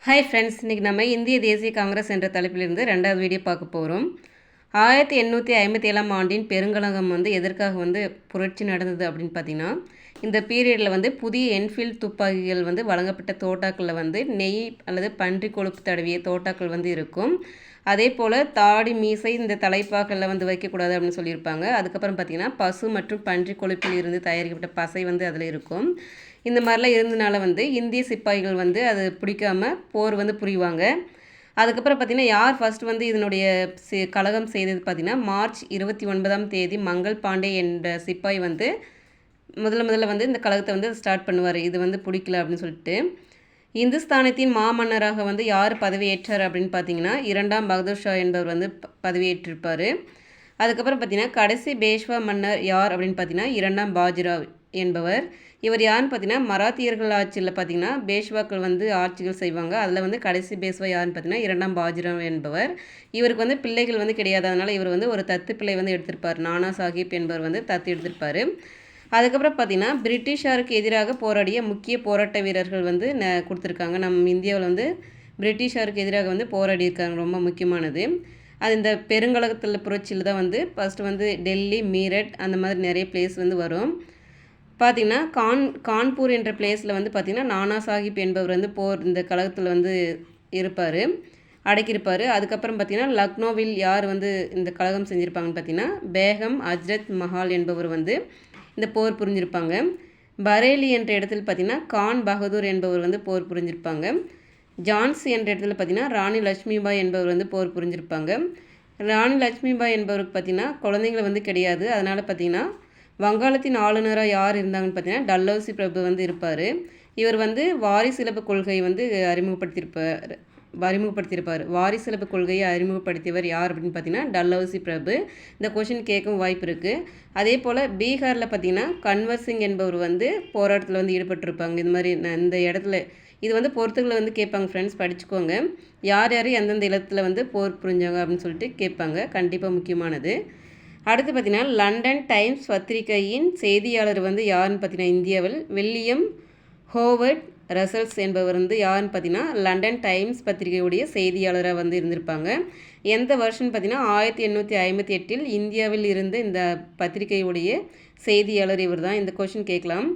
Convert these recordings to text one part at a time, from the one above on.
Hi friends, இன்றைக்கி நம்ம இந்திய தேசிய காங்கிரஸ் என்ற தலைப்பிலிருந்து ரெண்டாவது வீடியோ பார்க்க போகிறோம். 1857ஆம் ஆண்டின் பெருங்கலகம் எதற்காக புரட்சி நடந்தது அப்படின்னு பார்த்தீங்கன்னா, இந்த பீரியடில் புதிய என்ஃபீல்டு துப்பாக்கிகள் வழங்கப்பட்ட தோட்டாக்களில் நெய் அல்லது பன்றி கொழுப்பு தடவிய தோட்டாக்கள் இருக்கும். அதே போல் தாடி மீசை இந்த தலைப்பாக்களில் வைக்கக்கூடாது அப்படின்னு சொல்லியிருப்பாங்க. அதுக்கப்புறம் பார்த்திங்கன்னா பசு மற்றும் பன்றி கொழுப்பில் இருந்து தயாரிக்கப்பட்ட பசை அதில் இருக்கும். இந்த மாதிரிலாம் இருந்தனால இந்திய சிப்பாய்கள் அது பிடிக்காம போர் புரிவாங்க. அதுக்கப்புறம் பார்த்திங்கன்னா யார் ஃபஸ்ட் இதனுடைய கலகம் செய்தது பார்த்திங்கன்னா, மார்ச் 29ஆம் தேதி மங்கள் பாண்டே என்ற சிப்பாய் முதல்ல இந்த கழகத்தை ஸ்டார்ட் பண்ணுவார். இது பிடிக்கல அப்படின்னு சொல்லிட்டு. இந்துஸ்தானத்தின் மாமன்னராக யார் பதவியேற்றார் அப்படின்னு பார்த்தீங்கன்னா, 2ஆம் பகதூர் ஷா என்பவர் பதவியேற்றிருப்பார். அதுக்கப்புறம் பார்த்திங்கன்னா கடைசி பேஷ்வா மன்னர் யார் அப்படின்னு பார்த்தீங்கன்னா 2ஆம் பாஜிராவ் என்பவர். இவர் யாருன்னு பார்த்தீங்கன்னா, மராத்தியர்கள் ஆட்சியில் பார்த்திங்கன்னா பேஷ்வாக்கள் ஆட்சிகள் செய்வாங்க. அதில் கடைசி பேஷ்வா யாருன்னு பார்த்தீங்கன்னா 2ஆம் பாஜிராவ் என்பவர். இவருக்கு பிள்ளைகள் கிடையாது. அதனால் இவர் ஒரு தத்து பிள்ளை எடுத்திருப்பார். நானா சாஹிப் என்பவர் தத்து எடுத்திருப்பார். அதுக்கப்புறம் பார்த்திங்கன்னா பிரிட்டிஷாருக்கு எதிராக போராடிய முக்கிய போராட்ட வீரர்கள் கொடுத்துருக்காங்க. நம்ம இந்தியாவில் பிரிட்டிஷாருக்கு எதிராக போராடியிருக்காங்க. ரொம்ப முக்கியமானது அது இந்த பெருங்கலகத்தில் புரட்சியில் தான் ஃபஸ்ட்டு டெல்லி, மீரட் அந்த மாதிரி நிறைய பிளேஸ் வரும். பார்த்திங்கன்னா கான்பூர் என்ற பிளேஸில் பார்த்திங்கன்னா நானா சாஹிப் என்பவர் போர் இந்த கழகத்தில் இருப்பார், அடக்கியிருப்பார். அதுக்கப்புறம் பார்த்திங்கன்னா லக்னோவில் யார் இந்த கழகம் செஞ்சுருப்பாங்கன்னு பார்த்திங்கன்னா பேகம் ஹஜ்ரத் மஹால் என்பவர் இந்த போர் புரிஞ்சிருப்பாங்க. பரேலி என்ற இடத்துல பார்த்திங்கன்னா கான் பகதூர் என்பவர் போர் புரிஞ்சிருப்பாங்க. ஜான்சி என்ற இடத்துல பார்த்திங்கன்னா ராணி லட்சுமிபாய் என்பவர் போர் புரிஞ்சிருப்பாங்க. ராணி லட்சுமிபாய் என்பவருக்கு பார்த்திங்கன்னா குழந்தைங்களை கிடையாது. அதனால் பார்த்திங்கன்னா வங்காளத்தின் ஆளுநராக யார் இருந்தாங்கன்னு பார்த்தீங்கன்னா டல்ஹௌசி பிரபு இருப்பார். இவர் வாரிசிலப்பு கொள்கையை அறிமுகப்படுத்தியிருப்பார். வாரிசிலப்பு கொள்கையை அறிமுகப்படுத்தியவர் யார் அப்படின்னு பார்த்தீங்கன்னா டல்ஹௌசி பிரபு. இந்த கொஷின் கேட்கவும் வாய்ப்பு இருக்குது. அதே போல் பீகாரில் பார்த்திங்கன்னா கன்வர் சிங் என்பவர் போராட்டத்தில் ஈடுபட்டிருப்பாங்க. இது மாதிரி இந்த இடத்துல இது பொறுத்துக்களை கேட்பாங்க. ஃப்ரெண்ட்ஸ் படிச்சுக்கோங்க. யார் எந்தெந்த இடத்துல போர் புரிஞ்சாங்க அப்படின்னு சொல்லிட்டு கேட்பாங்க. கண்டிப்பாக முக்கியமானது. அடுத்து பார்த்திங்கன்னா லண்டன் டைம்ஸ் பத்திரிகையின் செய்தியாளர் யாருன்னு பார்த்தீங்கன்னா இந்தியாவில் வில்லியம் ஹோவர்ட் ரசல்ஸ் என்பவர் யாருன்னு பார்த்தீங்கன்னா லண்டன் டைம்ஸ் பத்திரிகையுடைய செய்தியாளராக இருந்திருப்பாங்க. எந்த வருஷம்னு பார்த்தீங்கன்னா 1858 இந்தியாவில் இருந்த இந்த பத்திரிகையுடைய செய்தியாளர் இவர் தான். இந்த கொஷின் கேட்கலாம்.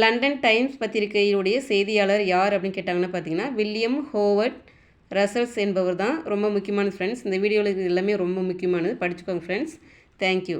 லண்டன் டைம்ஸ் பத்திரிகையுடைய செய்தியாளர் யார் அப்படின்னு கேட்டாங்கன்னா பார்த்தீங்கன்னா வில்லியம் ஹோவர்ட் ரசல்ஸ் என்பவர் தான். ரொம்ப முக்கியமான ஃப்ரெண்ட்ஸ். இந்த வீடியோவில் எல்லாமே ரொம்ப முக்கியமானது. படிச்சுக்கோங்க ஃப்ரெண்ட்ஸ். Thank you.